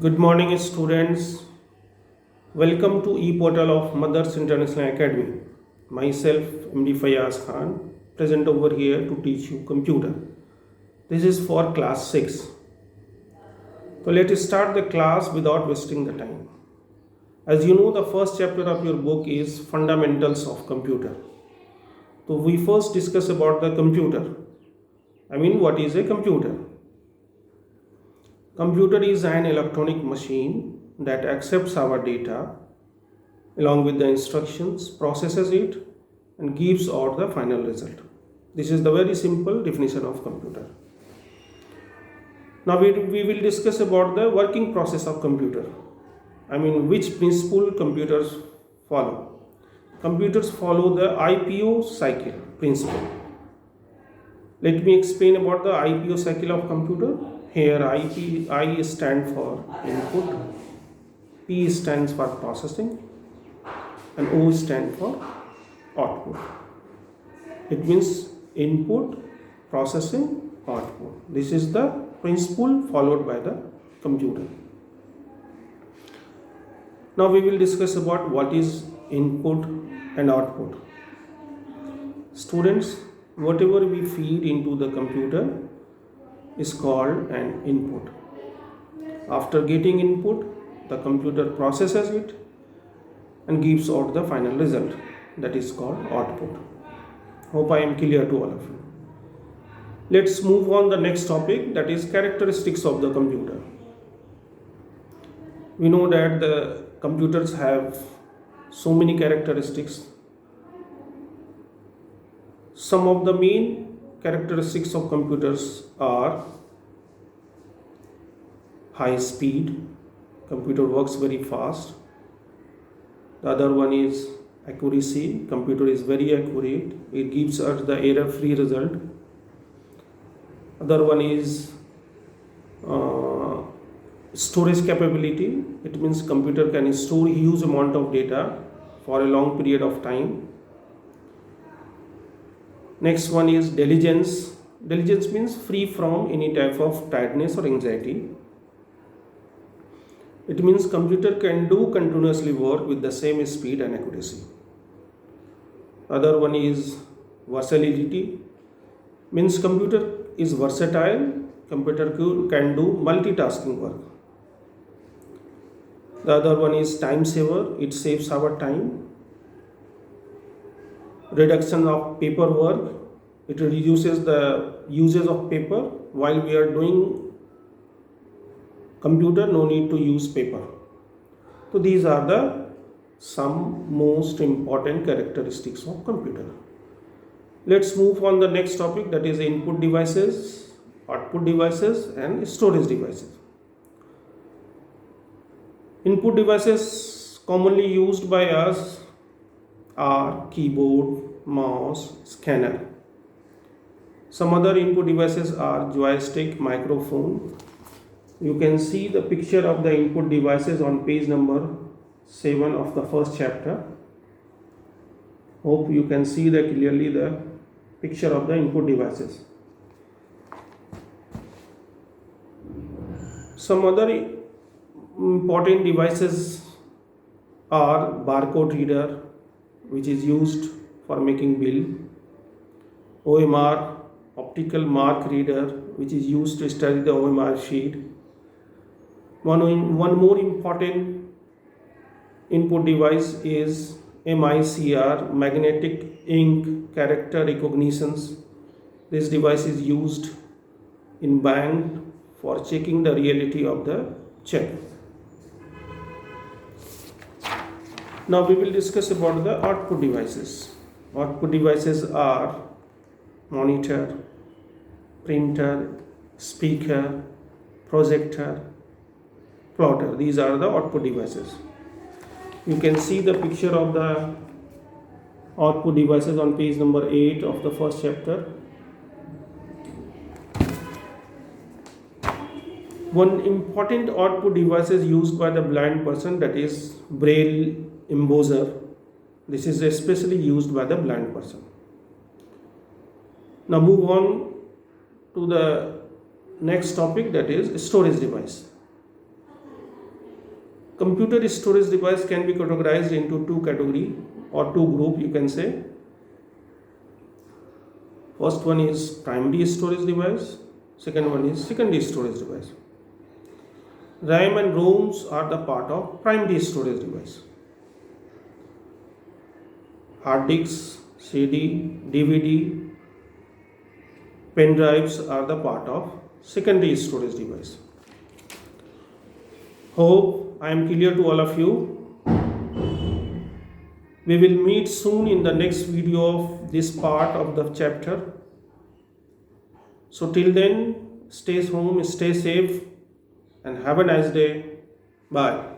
Good morning, students. Welcome to e-portal of Mothers International Academy. Myself, MD Fayaz Khan, present over here to teach you computer. This is for class 6. So let's start the class without wasting the time. As you know, the first chapter of your book is Fundamentals of Computer. So we first discuss about the computer. What is a computer? Computer is an electronic machine that accepts our data along with the instructions, processes it, and gives out the final result. This is the very simple definition of computer. Now we will discuss about the working process of computer. Which principle computers follow. Computers follow the IPO cycle principle. Let me explain about the IPO cycle of computer. Here I stand for input, P stands for processing, and O stand for output. It means input, processing, output. This is the principle followed by the computer. Now we will discuss about what is input and output. Students, whatever we feed into the computer is called an input. After getting input, the computer processes it and gives out the final result, that is called output. Hope I am clear to all of you. Let's move on the next topic, that is characteristics of the computer. We know that the computers have so many characteristics. Some of the main characteristics of computers are high speed, computer works very fast. The other one is accuracy, computer is very accurate, it gives us the error-free result. Other one is storage capability, it means computer can store huge amount of data for a long period of time. Next one is diligence. Diligence means free from any type of tiredness or anxiety. It means computer can do continuously work with the same speed and accuracy. Other one is versatility. Means computer is versatile. Computer can do multitasking work. The other one is time saver. It saves our time. Reduction of paperwork. It reduces the usage of paper. While we are doing computer, no need to use paper. So these are the some most important characteristics of computer. Let's move on the next topic, that is input devices, output devices, and storage devices. Input devices commonly used by us are keyboard, mouse, scanner. Some other input devices are joystick, microphone. You can see the picture of the input devices on page number 7 of the first chapter. Hope you can see clearly the picture of the input devices. Some other important devices are barcode reader, which is used for making bill, OMR, optical mark reader, which is used to study the OMR sheet. One more important input device is MICR, magnetic ink character recognitions. This device is used in bank for checking the reality of the check. Now we will discuss about the output devices. Output devices are monitor, printer, speaker, projector, plotter. These are the output devices. You can see the picture of the output devices on page number 8 of the first chapter. One important output device is used by the blind person, that is braille embosser. This is especially used by the blind person. Now move on to the next topic, that is storage device. Computer storage device can be categorized into two category or two group, you can say. First one is primary storage device, second one is secondary storage device. RAM and ROMs are the part of primary storage device. Hard disks, CD, DVD, pen drives are the part of secondary storage device. Hope I am clear to all of you. We will meet soon in the next video of this part of the chapter. So till then, stay home, stay safe, and have a nice day. Bye.